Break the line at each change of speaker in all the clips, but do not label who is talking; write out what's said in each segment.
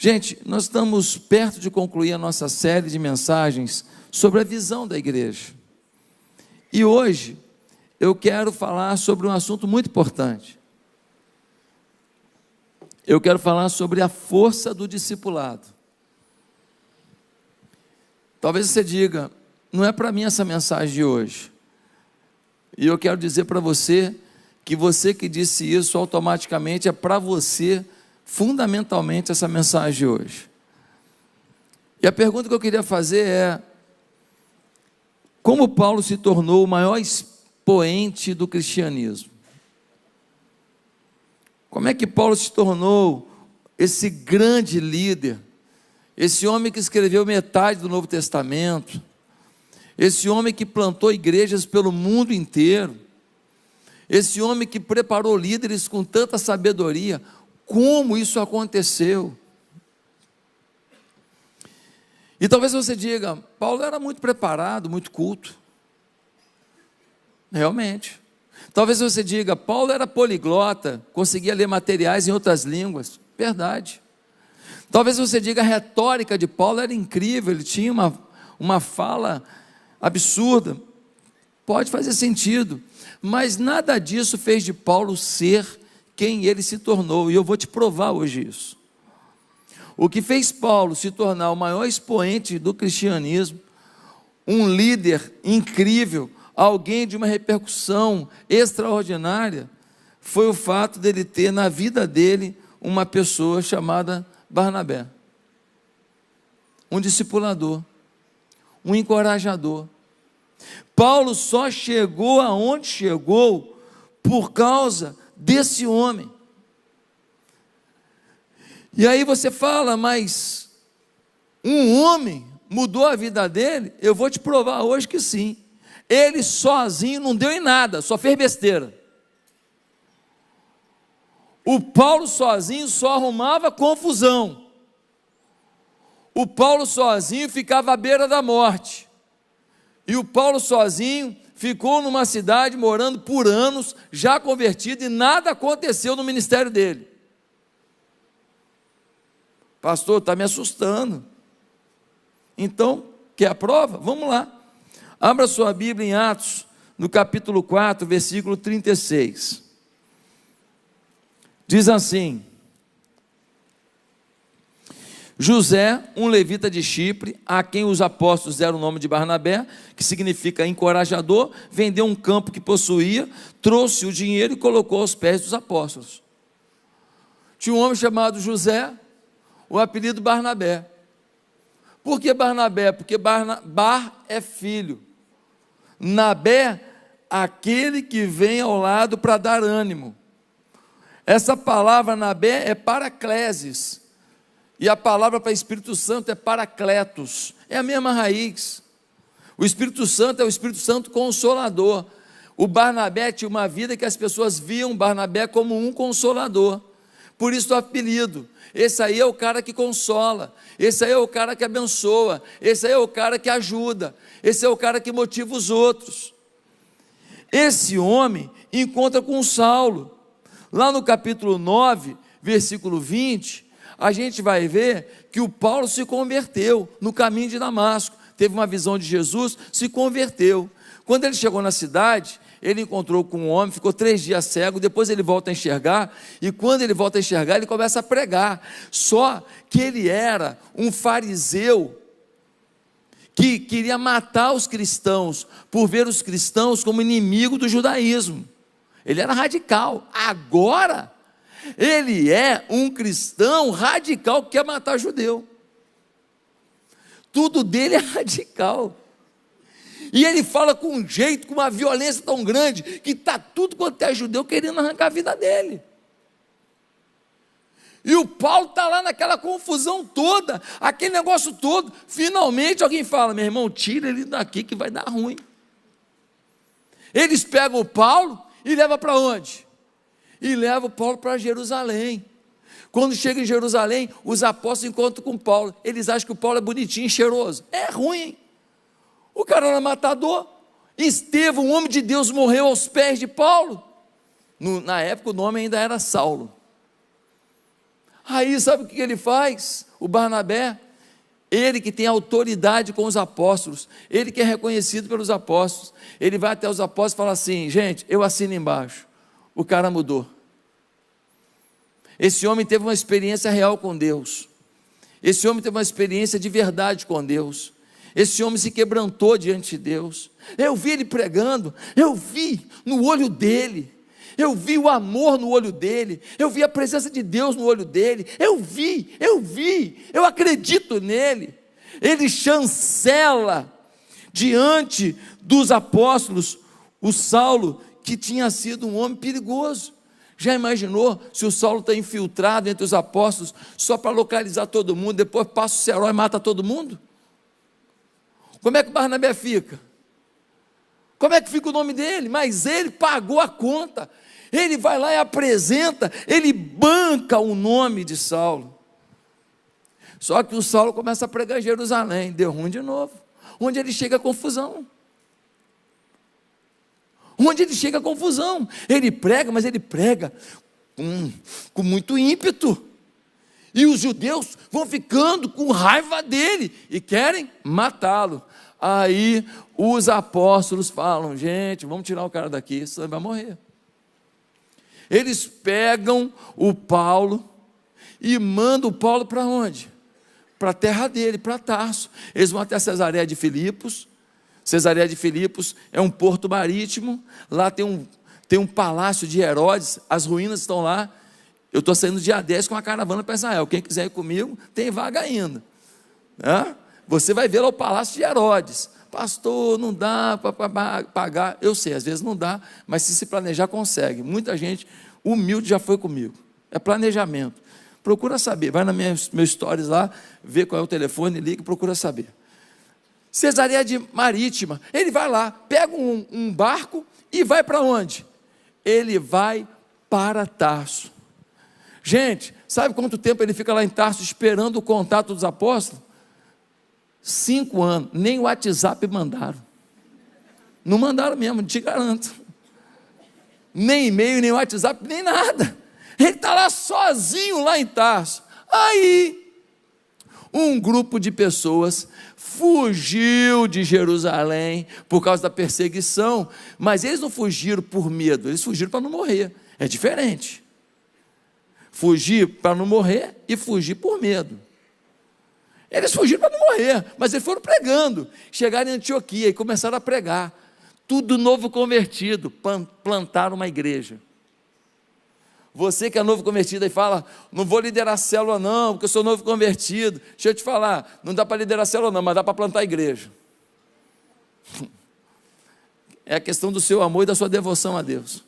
Gente, nós estamos perto de concluir a nossa série de mensagens sobre a visão da igreja. E hoje eu quero falar sobre um assunto muito importante. Eu quero falar sobre a força do discipulado. Talvez você diga, não é para mim essa mensagem de hoje. E eu quero dizer para você que disse isso automaticamente é para você, fundamentalmente, essa mensagem de hoje. E a pergunta que eu queria fazer é: como Paulo se tornou o maior expoente do cristianismo? Como é que Paulo se tornou esse grande líder, esse homem que escreveu metade do Novo Testamento, esse homem que plantou igrejas pelo mundo inteiro, esse homem que preparou líderes com tanta sabedoria? Como isso aconteceu? E talvez você diga, Paulo era muito preparado, muito culto. Realmente. Talvez você diga, Paulo era poliglota, conseguia ler materiais em outras línguas. Verdade. Talvez você diga, a retórica de Paulo era incrível, ele tinha uma fala absurda. Pode fazer sentido, mas nada disso fez de Paulo ser quem ele se tornou, e eu vou te provar hoje isso. O que fez Paulo se tornar o maior expoente do cristianismo, um líder incrível, alguém de uma repercussão extraordinária, foi o fato dele ter na vida dele uma pessoa chamada Barnabé, um discipulador, um encorajador. Paulo só chegou aonde chegou por causa desse homem. E aí você fala, mas um homem mudou a vida dele? Eu vou te provar hoje que sim. Ele sozinho não deu em nada, só fez besteira. O Paulo sozinho só arrumava confusão. O Paulo sozinho ficava à beira da morte. E o Paulo sozinho ficou numa cidade morando por anos, já convertido, e nada aconteceu no ministério dele. Pastor, está me assustando. Então, quer a prova? Vamos lá. Abra sua Bíblia em Atos, no capítulo 4, versículo 36. Diz assim: José, um levita de Chipre, a quem os apóstolos deram o nome de Barnabé, que significa encorajador, vendeu um campo que possuía, trouxe o dinheiro e colocou aos pés dos apóstolos. Tinha um homem chamado José, o apelido Barnabé. Por que Barnabé? Porque Bar é filho, Nabé, aquele que vem ao lado para dar ânimo. Essa palavra Nabé é paracleses, e a palavra para Espírito Santo é paracletos, é a mesma raiz. O Espírito Santo é o Espírito Santo Consolador. O Barnabé tinha uma vida que as pessoas viam Barnabé como um consolador, por isso o apelido. Esse aí é o cara que consola, esse aí é o cara que abençoa, esse aí é o cara que ajuda, esse é o cara que motiva os outros. Esse homem encontra com Saulo, lá no capítulo 9, versículo 20, a gente vai ver que o Paulo se converteu no caminho de Damasco, teve uma visão de Jesus, se converteu. Quando ele chegou na cidade, ele encontrou com um homem, ficou 3 dias cego, depois ele volta a enxergar, e quando ele volta a enxergar, ele começa a pregar. Só que ele era um fariseu, que queria matar os cristãos, por ver os cristãos como inimigo do judaísmo. Ele era radical. Agora, ele é um cristão radical que quer matar judeu. Tudo dele é radical. E ele fala com um jeito, com uma violência tão grande, que está tudo quanto é judeu querendo arrancar a vida dele. E o Paulo está lá naquela confusão toda, aquele negócio todo. Finalmente alguém fala, meu irmão, tira ele daqui que vai dar ruim. Eles pegam o Paulo e levam para onde? E levam o Paulo para Jerusalém. Quando chega em Jerusalém, os apóstolos encontram com Paulo. Eles acham que o Paulo é bonitinho e cheiroso. É ruim, hein? O cara era matador. Estevão, um homem de Deus, morreu aos pés de Paulo. Na época o nome ainda era Saulo. Aí sabe o que ele faz? o Barnabé, ele que tem autoridade com os apóstolos, ele que é reconhecido pelos apóstolos, ele vai até os apóstolos e fala assim: gente, eu assino embaixo. O cara mudou. Esse homem teve uma experiência real com Deus, esse homem teve uma experiência de verdade com Deus, esse homem se quebrantou diante de Deus. Eu vi ele pregando, eu vi no olho dele, eu vi o amor no olho dele, eu vi a presença de Deus no olho dele, eu acredito nele. Ele chancela diante dos apóstolos o Saulo, que tinha sido um homem perigoso. Já imaginou se o Saulo está infiltrado entre os apóstolos só para localizar todo mundo, depois passa o cerol e mata todo mundo? Como é que o Barnabé fica? Como é que fica o nome dele? Mas ele pagou a conta, ele vai lá e apresenta, ele banca o nome de Saulo. Só que o Saulo começa a pregar em Jerusalém, deu ruim de novo. Onde ele chega a confusão. Onde ele chega a confusão. Ele prega, mas ele prega com muito ímpeto. E os judeus vão ficando com raiva dele e querem matá-lo. Aí os apóstolos falam: gente, vamos tirar o cara daqui, senão ele vai morrer. Eles pegam o Paulo e mandam o Paulo para onde? Para a terra dele, para Tarso. Eles vão até Cesareia de Filipos. Cesareia de Filipos é um porto marítimo. Lá tem um palácio de Herodes, as ruínas estão lá. Eu estou saindo dia 10 com uma caravana para Israel. Quem quiser ir comigo, tem vaga ainda. Você vai ver lá o palácio de Herodes. Pastor, não dá para pagar. Eu sei, às vezes não dá, mas se planejar, consegue. Muita gente humilde já foi comigo. É planejamento. Procura saber, vai nas meus stories lá, vê qual é o telefone, liga e procura saber. Cesareia de Marítima, ele vai lá, pega um barco e vai para onde? Ele vai para Tarso. Gente, sabe quanto tempo ele fica lá em Tarso esperando o contato dos apóstolos? 5 anos, nem o WhatsApp mandaram. Não mandaram mesmo, te garanto. Nem e-mail, nem WhatsApp, nem nada. Ele está lá sozinho lá em Tarso. Aí, um grupo de pessoas fugiu de Jerusalém por causa da perseguição, mas eles não fugiram por medo, eles fugiram para não morrer. É diferente. Fugir para não morrer e fugir por medo. Eles fugiram para não morrer, mas eles foram pregando. Chegaram em Antioquia e começaram a pregar. Tudo novo convertido, plantaram uma igreja. Você que é novo convertido e fala: não vou liderar célula não, porque eu sou novo convertido. Deixa eu te falar, não dá para liderar célula não, mas dá para plantar igreja. É a questão do seu amor e da sua devoção a Deus.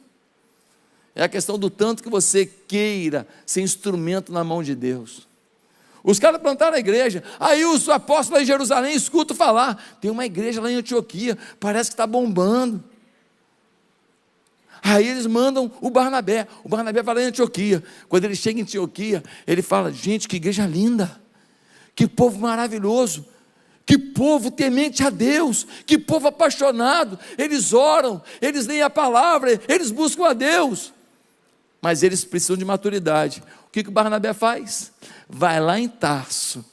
É a questão do tanto que você queira ser instrumento na mão de Deus. Os caras plantaram a igreja. Aí os apóstolos lá em Jerusalém escutam falar: tem uma igreja lá em Antioquia, parece que está bombando. Aí eles mandam o Barnabé vai lá em Antioquia. Quando ele chega em Antioquia, ele fala: gente, que igreja linda, que povo maravilhoso, que povo temente a Deus, que povo apaixonado. Eles oram, eles leem a palavra, eles buscam a Deus, mas eles precisam de maturidade. O que o Barnabé faz? Vai lá em Tarso,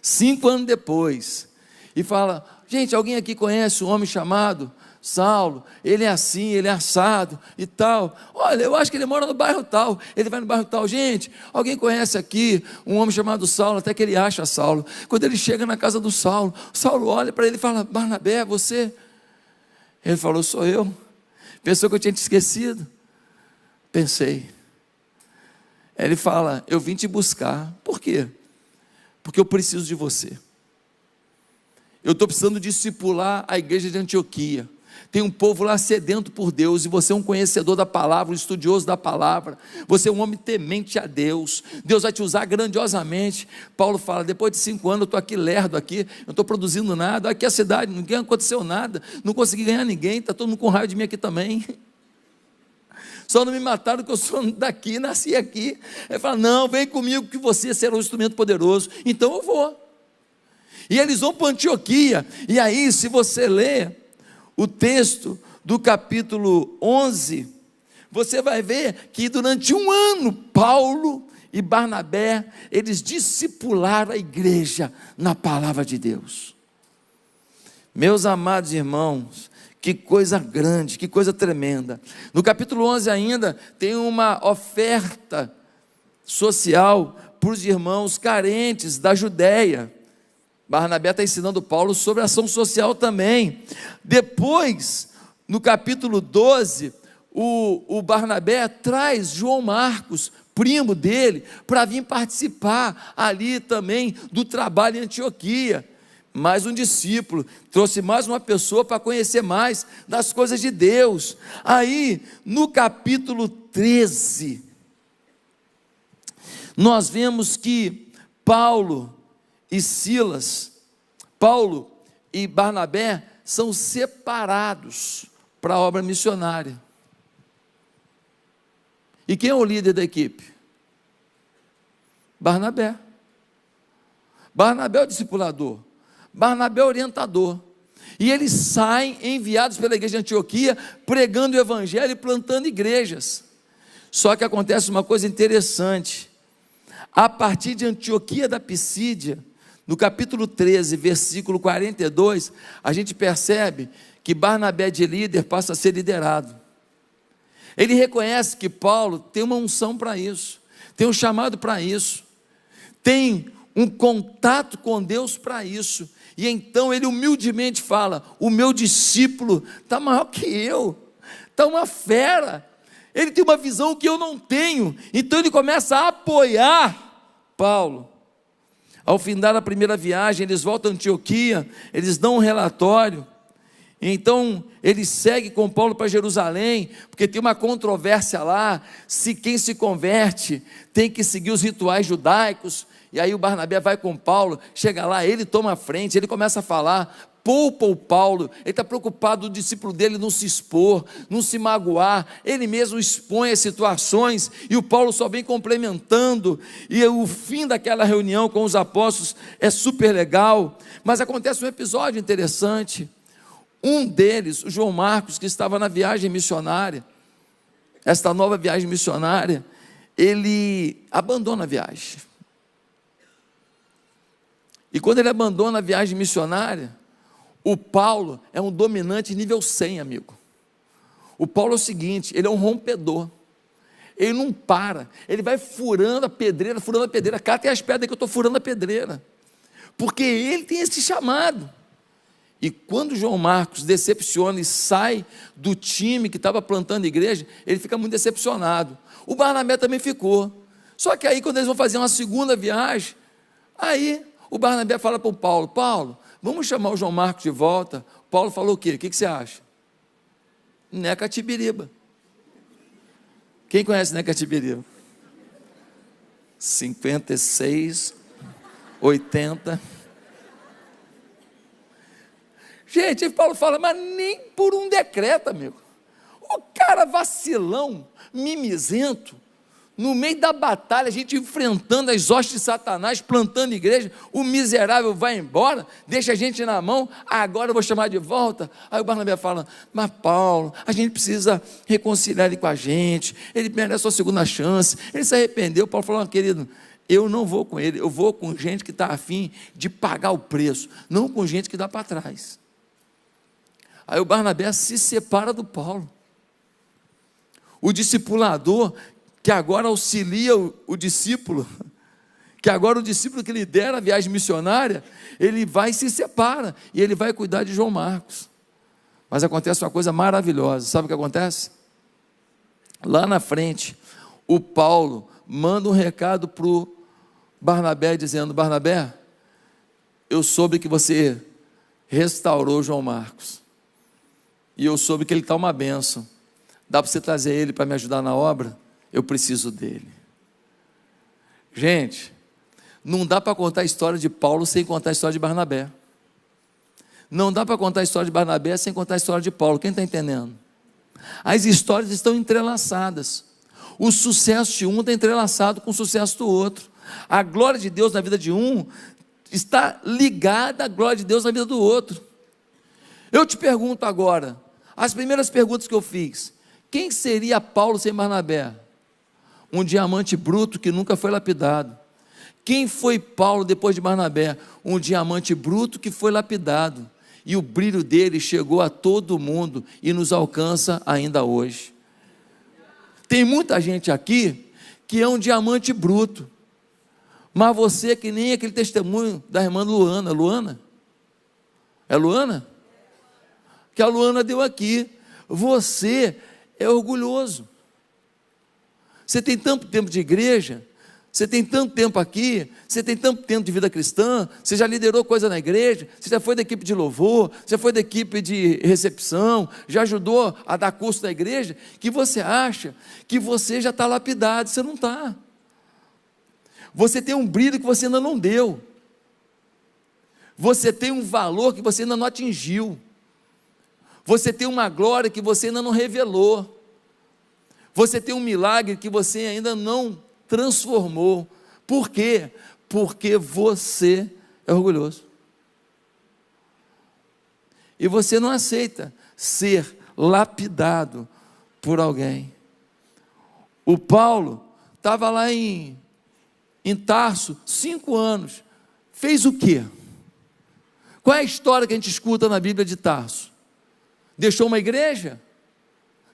5 anos depois, e fala: gente, alguém aqui conhece um homem chamado Saulo? Ele é assim, ele é assado e tal. Olha, eu acho que ele mora no bairro tal. Ele vai no bairro tal. Gente, alguém conhece aqui um homem chamado Saulo? Até que ele acha Saulo. Quando ele chega na casa do Saulo, Saulo olha para ele e fala: Barnabé, você? Ele falou: sou eu. Pensou que eu tinha te esquecido? Pensei. Ele fala: eu vim te buscar. Por quê? Porque eu preciso de você. Eu estou precisando discipular a igreja de Antioquia. Tem um povo lá sedento por Deus, e você é um conhecedor da palavra, um estudioso da palavra, você é um homem temente a Deus, Deus vai te usar grandiosamente. Paulo fala: depois de 5 anos eu estou aqui lerdo aqui, eu não estou produzindo nada, aqui é a cidade, ninguém aconteceu nada, não consegui ganhar ninguém, está todo mundo com raiva de mim aqui também, só não me mataram porque eu sou daqui, nasci aqui. Ele fala: não, vem comigo que você será um instrumento poderoso. Então eu vou. E eles vão para Antioquia, e aí se você ler o texto do capítulo 11, você vai ver que durante 1 ano, Paulo e Barnabé, eles discipularam a igreja na palavra de Deus. Meus amados irmãos, que coisa grande, que coisa tremenda. No capítulo 11 ainda tem uma oferta social para os irmãos carentes da Judéia. Barnabé está ensinando Paulo sobre ação social também. Depois, no capítulo 12, o Barnabé traz João Marcos, primo dele, para vir participar ali também do trabalho em Antioquia. Mais um discípulo, trouxe mais uma pessoa para conhecer mais das coisas de Deus. Aí, no capítulo 13, nós vemos que Paulo e Barnabé são separados para a obra missionária. E quem é o líder da equipe? Barnabé. Barnabé é o discipulador. Barnabé é o orientador. E eles saem enviados pela igreja de Antioquia, pregando o evangelho e plantando igrejas. Só que acontece uma coisa interessante. A partir de Antioquia da Pisídia, no capítulo 13, versículo 42, a gente percebe que Barnabé de líder passa a ser liderado. Ele reconhece que Paulo tem uma unção para isso, tem um chamado para isso, tem um contato com Deus para isso, e então ele humildemente fala: o meu discípulo está maior que eu, está uma fera, ele tem uma visão que eu não tenho, então ele começa a apoiar Paulo. Ao findar a primeira viagem, eles voltam a Antioquia, eles dão um relatório. Então ele segue com Paulo para Jerusalém, porque tem uma controvérsia lá, se quem se converte tem que seguir os rituais judaicos. E aí o Barnabé vai com Paulo, chega lá, ele toma a frente, ele começa a falar, poupa o Paulo, ele está preocupado o discípulo dele não se expor, não se magoar, ele mesmo expõe as situações, e o Paulo só vem complementando, e o fim daquela reunião com os apóstolos é super legal. Mas acontece um episódio interessante. Um deles, o João Marcos, que estava na viagem missionária, esta nova viagem missionária, ele abandona a viagem. E quando ele abandona a viagem missionária, o Paulo é um dominante nível 100, amigo. O Paulo é o seguinte, ele é um rompedor. Ele não para, ele vai furando a pedreira, cá tem as pedras que eu estou furando a pedreira, porque ele tem esse chamado. E quando João Marcos decepciona e sai do time que estava plantando igreja, ele fica muito decepcionado. O Barnabé também ficou. Só que aí, quando eles vão fazer uma segunda viagem, aí o Barnabé fala para o Paulo: Paulo, vamos chamar o João Marcos de volta. O Paulo falou o quê? O que você acha? Necatibiriba. Quem conhece Necatibiriba? 56, 80... Gente, aí Paulo fala: mas nem por um decreto, amigo. O cara vacilão, mimizento, no meio da batalha, a gente enfrentando as hostes de Satanás, plantando igreja, o miserável vai embora, deixa a gente na mão, agora eu vou chamar de volta. Aí o Barnabé fala: mas Paulo, a gente precisa reconciliar ele com a gente, ele merece a segunda chance, ele se arrependeu. Paulo falou: querido, eu não vou com ele, eu vou com gente que está afim de pagar o preço, não com gente que dá para trás. Aí o Barnabé se separa do Paulo. O discipulador, que agora auxilia o discípulo, que agora o discípulo que lidera a viagem missionária, ele vai e se separa, e ele vai cuidar de João Marcos. Mas acontece uma coisa maravilhosa. Sabe o que acontece? Lá na frente, o Paulo manda um recado para o Barnabé, dizendo: Barnabé, eu soube que você restaurou João Marcos, e eu soube que ele está uma bênção, dá para você trazer ele para me ajudar na obra? Eu preciso dele. Gente, não dá para contar a história de Paulo sem contar a história de Barnabé. Não dá para contar a história de Barnabé sem contar a história de Paulo. Quem está entendendo? As histórias estão entrelaçadas. O sucesso de um está entrelaçado com o sucesso do outro. A glória de Deus na vida de um está ligada à glória de Deus na vida do outro. Eu te pergunto agora, as primeiras perguntas que eu fiz: quem seria Paulo sem Barnabé? Um diamante bruto que nunca foi lapidado. Quem foi Paulo depois de Barnabé? Um diamante bruto que foi lapidado. E o brilho dele chegou a todo mundo e nos alcança ainda hoje. Tem muita gente aqui que é um diamante bruto. Mas você é que nem aquele testemunho da irmã Luana. Luana? É Luana? Que a Luana deu aqui. Você é orgulhoso. Você tem tanto tempo de igreja, você tem tanto tempo aqui, você tem tanto tempo de vida cristã, você já liderou coisa na igreja, você já foi da equipe de louvor, você foi da equipe de recepção, já ajudou a dar curso na igreja, que você acha que você já está lapidado. Você não está. Você tem um brilho que você ainda não deu. Você tem um valor que você ainda não atingiu. Você tem uma glória que você ainda não revelou. Você tem um milagre que você ainda não transformou. Por quê? Porque você é orgulhoso. E você não aceita ser lapidado por alguém. O Paulo estava lá em Tarso, 5 anos. Fez o quê? Qual é a história que a gente escuta na Bíblia de Tarso? Deixou uma igreja?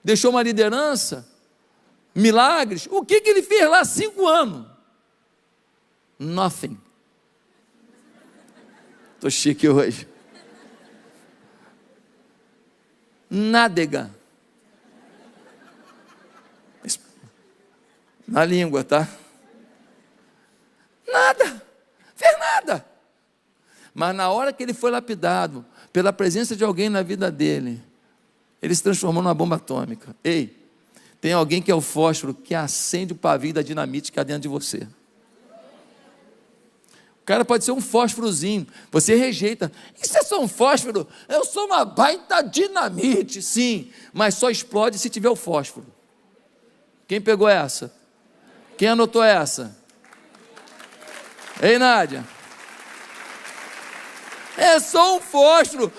Deixou uma liderança? Milagres? O que ele fez lá 5 anos? Nothing. Estou chique hoje. Nádega. Na língua, tá? Nada. Fez nada. Mas na hora que ele foi lapidado, pela presença de alguém na vida dele, ele se transformou numa bomba atômica. Ei, tem alguém que é o fósforo que acende o pavio da dinamite que há dentro de você. O cara pode ser um fósforozinho, você rejeita. Isso é só um fósforo? Eu sou uma baita dinamite. Sim, mas só explode se tiver o fósforo. Quem pegou essa? Quem anotou essa? Ei, Nádia. É só um fósforo.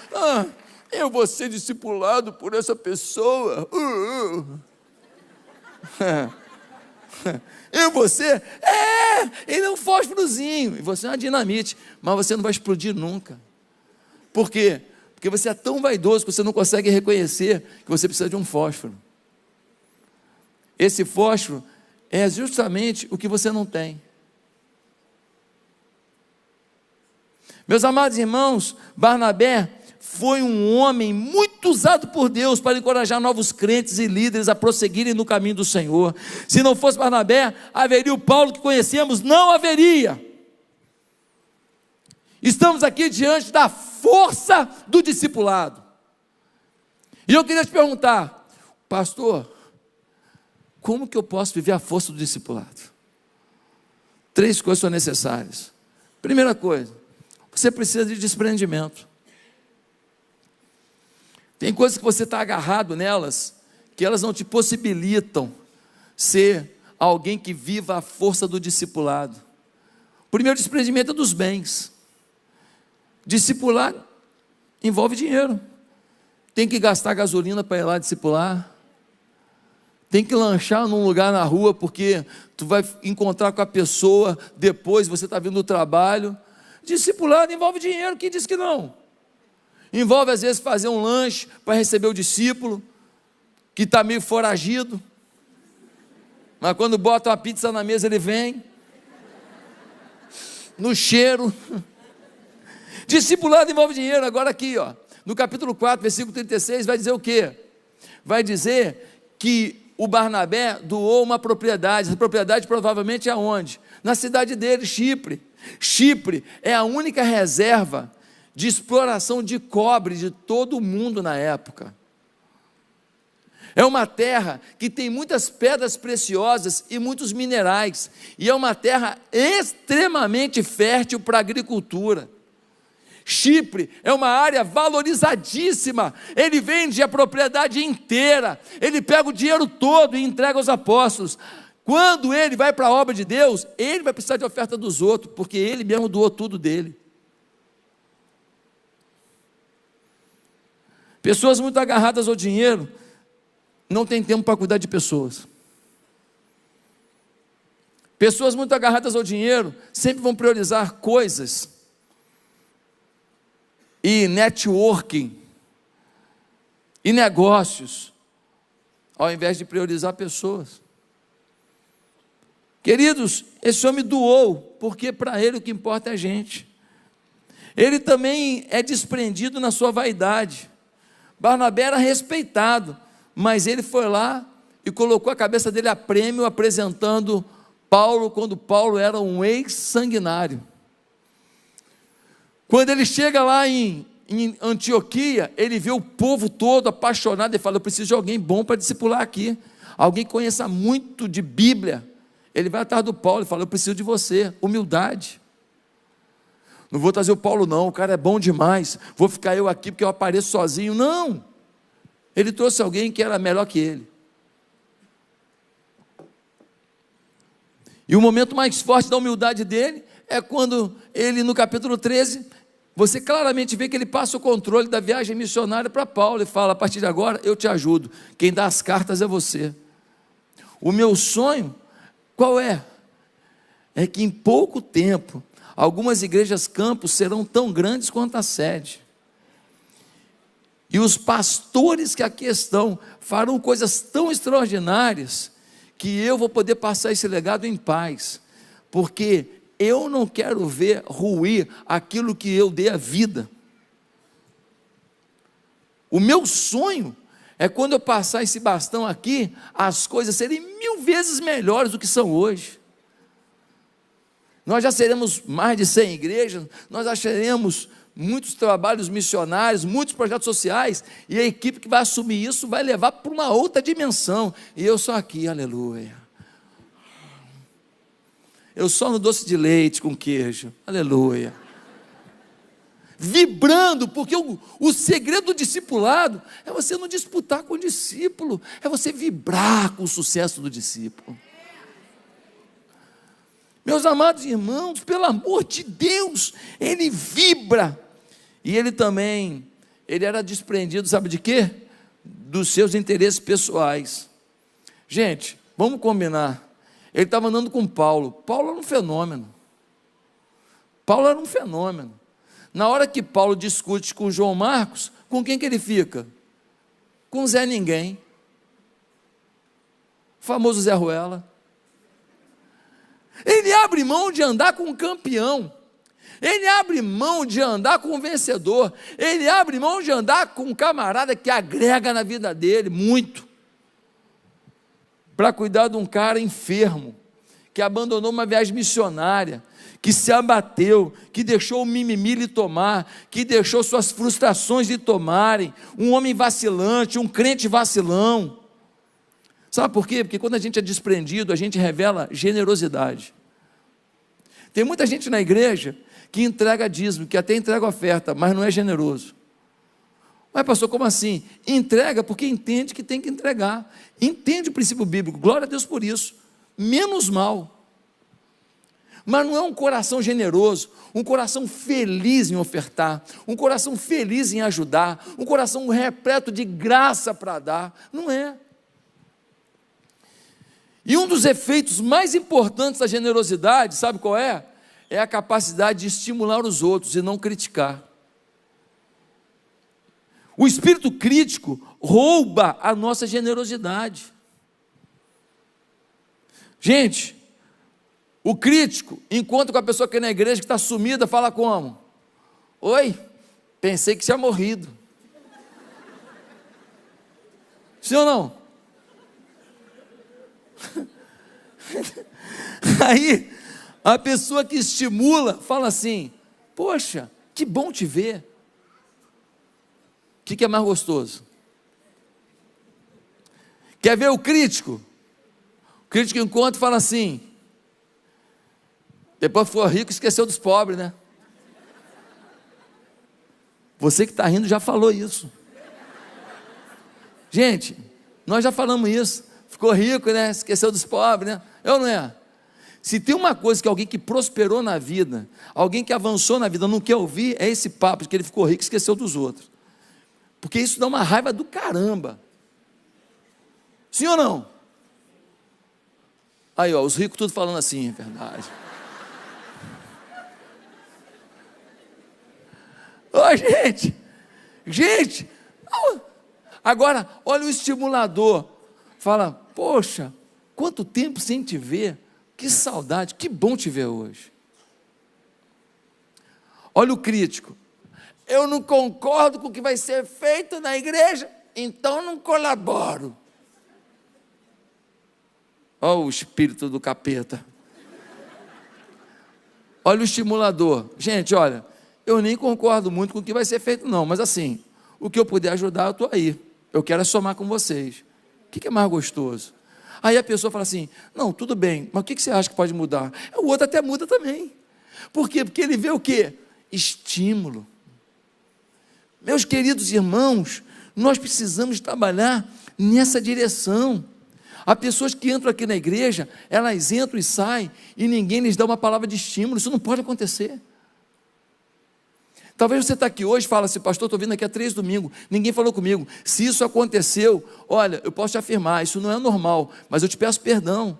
Eu vou ser discipulado por essa pessoa. Eu vou ser. Ele é um fósforozinho. E você é uma dinamite. Mas você não vai explodir nunca. Por quê? Porque você é tão vaidoso que você não consegue reconhecer que você precisa de um fósforo. Esse fósforo é justamente o que você não tem. Meus amados irmãos, Barnabé foi um homem muito usado por Deus para encorajar novos crentes e líderes a prosseguirem no caminho do Senhor. Se não fosse Barnabé, haveria o Paulo que conhecemos? Não haveria. Estamos aqui diante da força do discipulado. E eu queria te perguntar, pastor, como que eu posso viver a força do discipulado? 3 coisas são necessárias. Primeira coisa, você precisa de desprendimento. Tem coisas que você está agarrado nelas, que elas não te possibilitam ser alguém que viva a força do discipulado. O primeiro desprendimento é dos bens. Discipular envolve dinheiro. Tem que gastar gasolina para ir lá discipular. Tem que lanchar num lugar na rua, porque tu vai encontrar com a pessoa depois, você está vindo do trabalho. Discipulado envolve dinheiro, quem disse que não? Envolve às vezes fazer um lanche para receber o discípulo, que está meio foragido, mas quando bota uma pizza na mesa ele vem, no cheiro. Discipulado envolve dinheiro. Agora aqui, no capítulo 4, versículo 36, vai dizer o quê? Vai dizer que o Barnabé doou uma propriedade. Essa propriedade provavelmente é aonde? Na cidade dele, Chipre. Chipre é a única reserva de exploração de cobre de todo o mundo na época. É uma terra que tem muitas pedras preciosas e muitos minerais, e é uma terra extremamente fértil para a agricultura. Chipre é uma área valorizadíssima. Ele vende a propriedade inteira, ele pega o dinheiro todo e entrega aos apóstolos. Quando ele vai para a obra de Deus, ele vai precisar de oferta dos outros, porque ele mesmo doou tudo dele. Pessoas muito agarradas ao dinheiro não têm tempo para cuidar de pessoas. Pessoas muito agarradas ao dinheiro sempre vão priorizar coisas e networking e negócios, ao invés de priorizar pessoas. Queridos, esse homem doou, porque para ele o que importa é a gente. Ele também é desprendido na sua vaidade. Barnabé era respeitado, mas ele foi lá e colocou a cabeça dele a prêmio, apresentando Paulo, quando Paulo era um ex-sanguinário. Quando ele chega lá em Antioquia, ele vê o povo todo apaixonado e fala: eu preciso de alguém bom para discipular aqui, alguém que conheça muito de Bíblia. Ele vai atrás do Paulo e fala: eu preciso de você. Humildade. Não vou trazer o Paulo não, o cara é bom demais, vou ficar eu aqui porque eu apareço sozinho. Não, ele trouxe alguém que era melhor que ele. E o momento mais forte da humildade dele é quando ele, no capítulo 13, você claramente vê que ele passa o controle da viagem missionária para Paulo e fala: a partir de agora eu te ajudo, quem dá as cartas é você. O meu sonho, qual é? É que em pouco tempo, algumas igrejas campus serão tão grandes quanto a sede. E os pastores que aqui estão farão coisas tão extraordinárias que eu vou poder passar esse legado em paz, porque eu não quero ver ruir aquilo que eu dei a vida. O meu sonho é quando eu passar esse bastão aqui, as coisas serem 1000 vezes melhores do que são hoje. Nós já seremos mais de 100 igrejas, nós já teremos muitos trabalhos missionários, muitos projetos sociais, e a equipe que vai assumir isso vai levar para uma outra dimensão, e eu só aqui, aleluia, eu só no doce de leite com queijo, aleluia, vibrando, porque o segredo do discipulado é você não disputar com o discípulo, é você vibrar com o sucesso do discípulo. Meus amados irmãos, pelo amor de Deus, ele vibra. E ele também, ele era desprendido, sabe de quê? Dos seus interesses pessoais. Gente, vamos combinar. Ele estava andando com Paulo. Paulo era um fenômeno. Paulo era um fenômeno. Na hora que Paulo discute com João Marcos, com quem que ele fica? Com Zé Ninguém. O famoso Zé Ruela. Ele abre mão de andar com um campeão, ele abre mão de andar com um vencedor, ele abre mão de andar com um camarada que agrega na vida dele muito, para cuidar de um cara enfermo, que abandonou uma viagem missionária, que se abateu, que deixou o mimimi lhe tomar, que deixou suas frustrações lhe tomarem, um homem vacilante, um crente vacilão. Sabe por quê? Porque quando a gente é desprendido, a gente revela generosidade. Tem muita gente na igreja que entrega dízimo, que até entrega oferta, mas não é generoso. Mas pastor, como assim? Entrega porque entende que tem que entregar. Entende o princípio bíblico, glória a Deus por isso. Menos mal. Mas não é um coração generoso, um coração feliz em ofertar, um coração feliz em ajudar, um coração repleto de graça para dar. Não é. E um dos efeitos mais importantes da generosidade, sabe qual é? É a capacidade de estimular os outros e não criticar. O espírito crítico rouba a nossa generosidade. Gente, o crítico encontra com a pessoa que é na igreja, que está sumida, fala como? Oi, pensei que tinha morrido. Sim ou não? Aí a pessoa que estimula fala assim: poxa, que bom te ver. O que é mais gostoso? Quer ver o crítico? O crítico encontra e fala assim: depois ficou rico e esqueceu dos pobres, né? Você que está rindo já falou isso. Gente, nós já falamos isso. Ficou rico, né? Esqueceu dos pobres, né? É ou não é? Se tem uma coisa que alguém que prosperou na vida, alguém que avançou na vida não quer ouvir, é esse papo de que ele ficou rico e esqueceu dos outros. Porque isso dá uma raiva do caramba. Sim ou não? Aí, ó, os ricos tudo falando assim, é verdade. Ô, gente, agora, olha o estimulador, fala, poxa, quanto tempo sem te ver, que saudade, que bom te ver hoje. Olha o crítico, eu não concordo com o que vai ser feito na igreja, então não colaboro. Olha o espírito do capeta. Olha o estimulador, gente, olha, eu nem concordo muito com o que vai ser feito não, mas assim, o que eu puder ajudar, eu estou aí, eu quero é somar com vocês. O que é mais gostoso? Aí a pessoa fala assim, não, tudo bem, mas o que você acha que pode mudar? O outro até muda também. Por quê? Porque ele vê o quê? Estímulo. Meus queridos irmãos, nós precisamos trabalhar nessa direção. Há pessoas que entram aqui na igreja, elas entram e saem, e ninguém lhes dá uma palavra de estímulo, isso não pode acontecer. Talvez você está aqui hoje e fala assim, pastor, estou vindo aqui há 3 domingos, ninguém falou comigo. Se isso aconteceu, olha, eu posso te afirmar, isso não é normal, mas eu te peço perdão.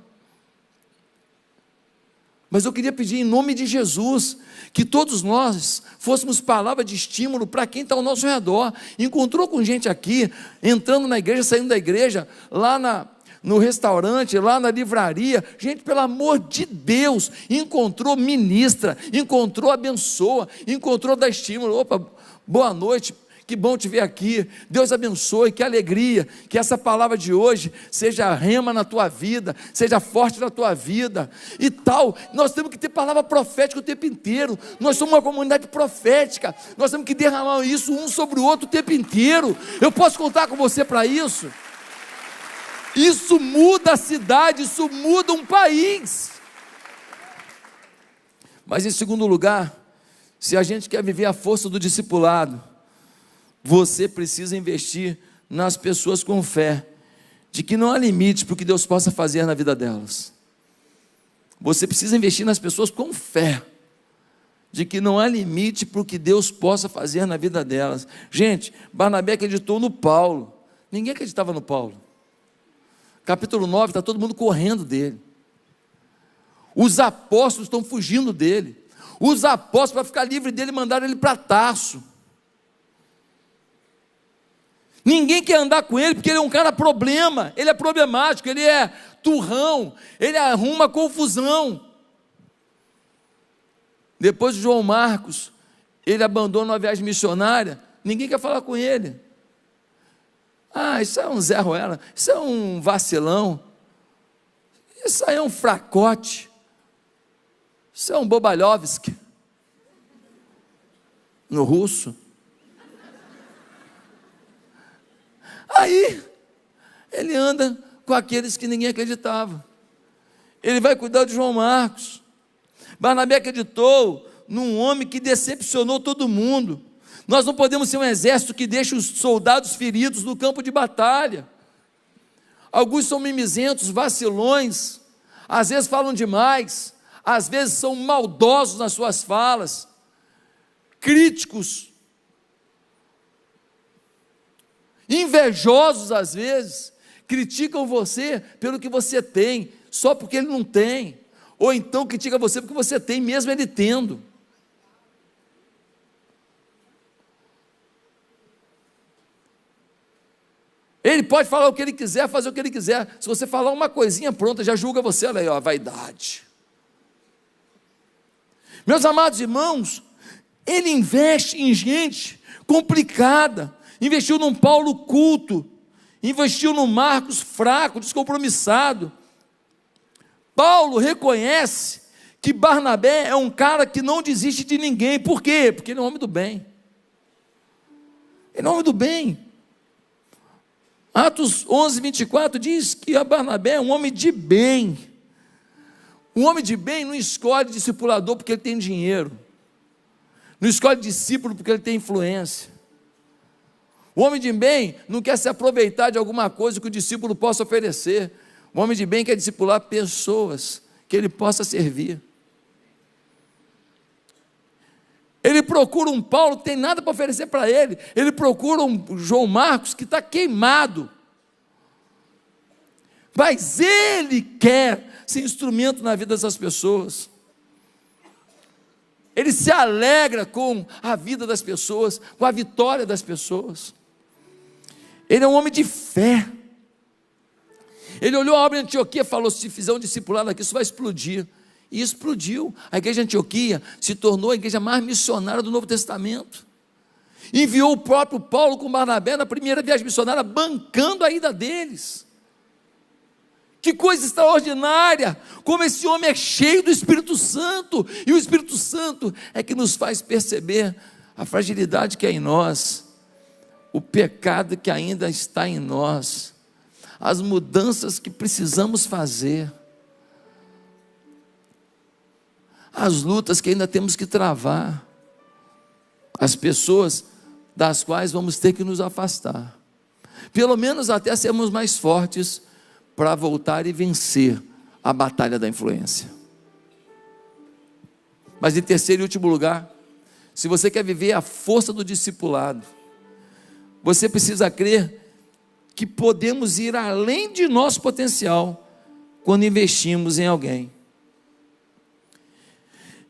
Mas eu queria pedir em nome de Jesus, que todos nós fôssemos palavra de estímulo para quem está ao nosso redor. Encontrou com gente aqui, entrando na igreja, saindo da igreja, lá no restaurante, lá na livraria, gente, pelo amor de Deus, encontrou, ministra, encontrou, abençoa, encontrou, dá estímulo. Opa, boa noite, que bom te ver aqui, Deus abençoe, que alegria, que essa palavra de hoje seja rema na tua vida, seja forte na tua vida, e tal. Nós temos que ter palavra profética o tempo inteiro, nós somos uma comunidade profética, nós temos que derramar isso um sobre o outro o tempo inteiro. Eu posso contar com você para isso? Isso muda a cidade, isso muda um país. Mas em segundo lugar, se a gente quer viver a força do discipulado, você precisa investir nas pessoas com fé, de que não há limite para o que Deus possa fazer na vida delas. Você precisa investir nas pessoas com fé, de que não há limite para o que Deus possa fazer na vida delas. Gente, Barnabé acreditou no Paulo, ninguém acreditava no Paulo. Capítulo 9, está todo mundo correndo dele. Os apóstolos estão fugindo dele. Os apóstolos, para ficar livre dele, mandaram ele para Tarso. Ninguém quer andar com ele, porque ele é um cara problema, ele é problemático, ele é turrão, ele arruma confusão. Depois de João Marcos, ele abandona uma viagem missionária, ninguém quer falar com ele. Ah, isso é um Zé Ruela, isso é um vacilão, isso aí é um fracote, isso é um Bobalovski, no russo. Aí, ele anda com aqueles que ninguém acreditava, ele vai cuidar de João Marcos. Barnabé acreditou num homem que decepcionou todo mundo. Nós não podemos ser um exército que deixa os soldados feridos no campo de batalha. Alguns são mimizentos, vacilões, às vezes falam demais, às vezes são maldosos nas suas falas, críticos, invejosos às vezes, criticam você pelo que você tem, só porque ele não tem, ou então critica você porque você tem, mesmo ele tendo. Ele pode falar o que ele quiser, fazer o que ele quiser. Se você falar uma coisinha, pronta, já julga você. Olha aí, ó, a vaidade. Meus amados irmãos, ele investe em gente complicada. Investiu num Paulo culto, investiu num Marcos fraco, descompromissado. Paulo reconhece que Barnabé é um cara que não desiste de ninguém. Por quê? Porque ele é um homem do bem. Ele é um homem do bem. Atos 11, 24 diz que a Barnabé é um homem de bem. Um homem de bem não escolhe discipulador porque ele tem dinheiro, não escolhe discípulo porque ele tem influência. O homem de bem não quer se aproveitar de alguma coisa que o discípulo possa oferecer. O homem de bem quer discipular pessoas que ele possa servir. Ele procura um Paulo que tem nada para oferecer para ele. Ele procura um João Marcos que está queimado. mas Ele quer ser instrumento na vida dessas pessoas. Ele se alegra com a vida das pessoas, com a vitória das pessoas. Ele é um homem de fé. Ele olhou a obra de Antioquia e falou: se fizer um discipulado aqui, isso vai explodir. E explodiu. A igreja de Antioquia se tornou a igreja mais missionária do Novo Testamento. Enviou o próprio Paulo com Barnabé na primeira viagem missionária, bancando a ida deles. Que coisa extraordinária, como esse homem é cheio do Espírito Santo, e o Espírito Santo é que nos faz perceber a fragilidade que é em nós, o pecado que ainda está em nós, as mudanças que precisamos fazer, as lutas que ainda temos que travar, as pessoas das quais vamos ter que nos afastar, pelo menos até sermos mais fortes, para voltar e vencer a batalha da influência. Mas em terceiro e último lugar, se você quer viver a força do discipulado, você precisa crer que podemos ir além de nosso potencial quando investimos em alguém.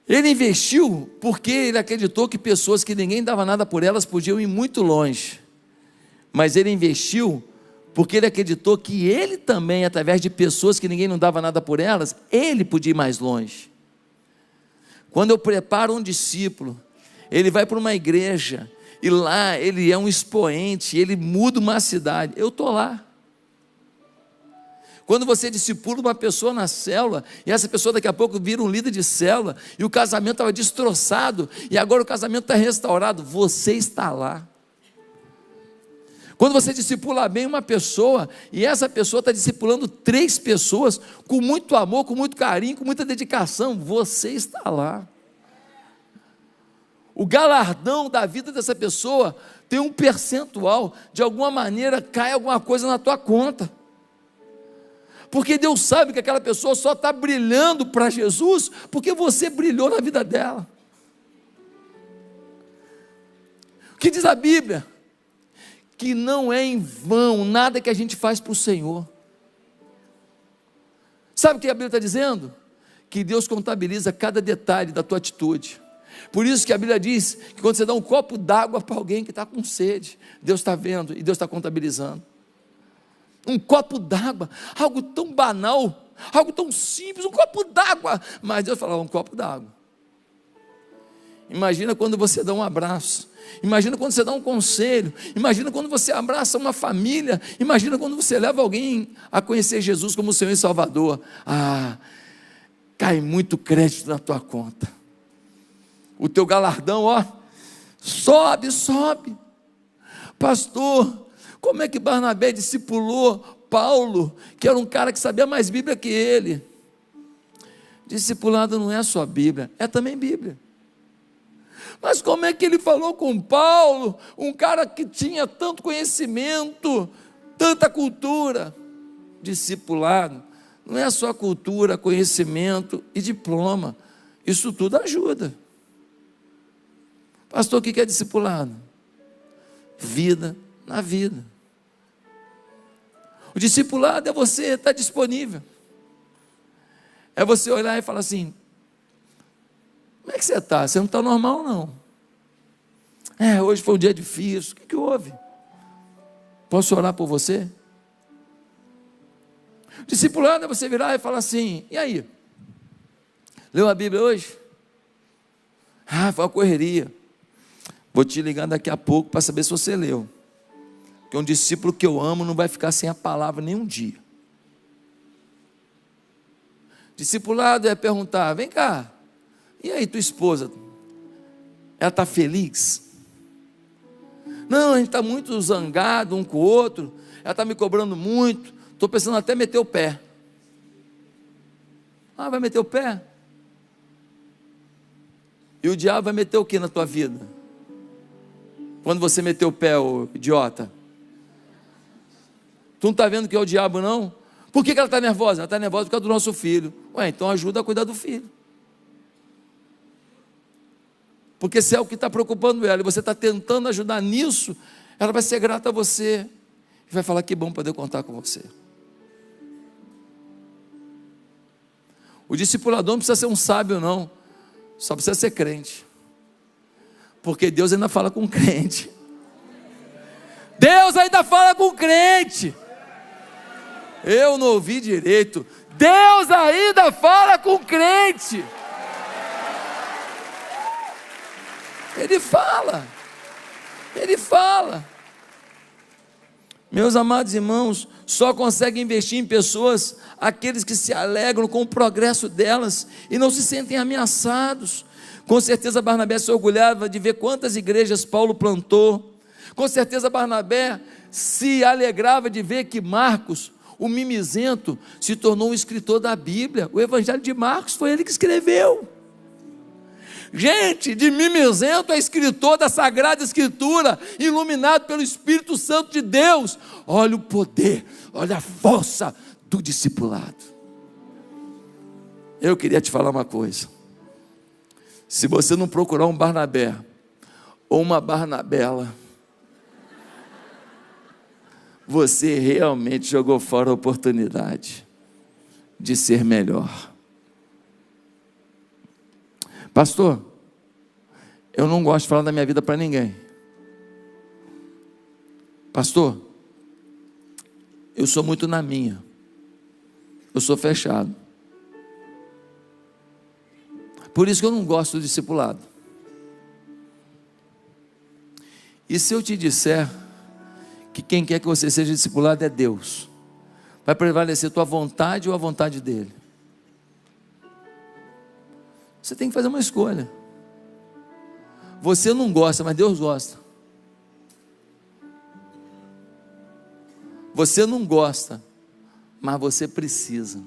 Ele investiu porque ele acreditou que pessoas que ninguém dava nada por elas podiam ir muito longe, mas ele investiu porque ele acreditou que ele também, através de pessoas que ninguém não dava nada por elas, ele podia ir mais longe. Quando eu preparo um discípulo, ele vai para uma igreja, e lá ele é um expoente, ele muda uma cidade, eu estou lá. Quando você discipula uma pessoa na célula, e essa pessoa daqui a pouco vira um líder de célula, e o casamento estava destroçado, e agora o casamento está restaurado, você está lá. Quando você discipula bem uma pessoa, e essa pessoa está discipulando 3 pessoas, com muito amor, com muito carinho, com muita dedicação, você está lá. O galardão da vida dessa pessoa tem um percentual, de alguma maneira cai alguma coisa na tua conta, porque Deus sabe que aquela pessoa só está brilhando para Jesus, porque você brilhou na vida dela. O que diz a Bíblia? Que não é em vão nada que a gente faz para o Senhor. Sabe o que a Bíblia está dizendo? Que Deus contabiliza cada detalhe da tua atitude. Por isso que a Bíblia diz que quando você dá um copo d'água para alguém que está com sede, Deus está vendo e Deus está contabilizando. Um copo d'água, algo tão banal, algo tão simples, um copo d'água, mas Deus fala: um copo d'água. Imagina quando você dá um abraço, imagina quando você dá um conselho, imagina quando você abraça uma família, imagina quando você leva alguém a conhecer Jesus como Senhor e Salvador. Cai muito crédito na tua conta, o teu galardão, sobe. Pastor, como é que Barnabé discipulou Paulo, que era um cara que sabia mais Bíblia que ele? Discipulado não é só Bíblia, é também Bíblia. Mas como é que ele falou com Paulo, um cara que tinha tanto conhecimento, tanta cultura? Discipulado não é só cultura, conhecimento e diploma, isso tudo ajuda. Pastor, o que é discipulado? Vida na vida. O discipulado é você estar disponível, é você olhar e falar assim: como é que você está? Você não está normal, não. Hoje foi um dia difícil. O que houve? Posso orar por você? Discipulado é você virar e falar assim: e aí? Leu a Bíblia hoje? Foi uma correria. Vou te ligar daqui a pouco para saber se você leu. Porque um discípulo que eu amo não vai ficar sem a palavra nem um dia. Discipulado é perguntar: vem cá, e aí tua esposa, ela está feliz? Não, a gente está muito zangado um com o outro, ela está me cobrando muito, estou pensando até meter o pé. Vai meter o pé? E o diabo vai meter o que na tua vida? Quando você meter o pé, ô idiota? Tu não está vendo que é o diabo, não? Por que ela está nervosa? Ela está nervosa por causa do nosso filho. Então ajuda a cuidar do filho. Porque se é o que está preocupando ela, e você está tentando ajudar nisso, ela vai ser grata a você, e vai falar: que bom poder contar com você. O discipulador não precisa ser um sábio, não. Só precisa ser crente. Porque Deus ainda fala com crente. Deus ainda fala com crente. Eu não ouvi direito. Deus ainda fala com crente. Ele fala. Ele fala. Meus amados irmãos, só consegue investir em pessoas aqueles que se alegram com o progresso delas e não se sentem ameaçados. Com certeza Barnabé se orgulhava de ver quantas igrejas Paulo plantou. Com certeza Barnabé se alegrava de ver que Marcos, o mimizento, se tornou um escritor da Bíblia. O Evangelho de Marcos foi ele que escreveu. Gente, de mimizento a escritor da Sagrada Escritura, iluminado pelo Espírito Santo de Deus. Olha o poder, olha a força do discipulado. Eu queria te falar uma coisa. Se você não procurar um Barnabé ou uma Barnabela, você realmente jogou fora a oportunidade de ser melhor. Pastor, eu não gosto de falar da minha vida para ninguém. Pastor, eu sou muito na minha. Eu sou fechado. Por isso que eu não gosto do discipulado. E se eu te disser que quem quer que você seja discipulado é Deus, vai prevalecer a tua vontade ou a vontade dele? Você tem que fazer uma escolha. Você não gosta, mas Deus gosta. Você não gosta, mas você precisa.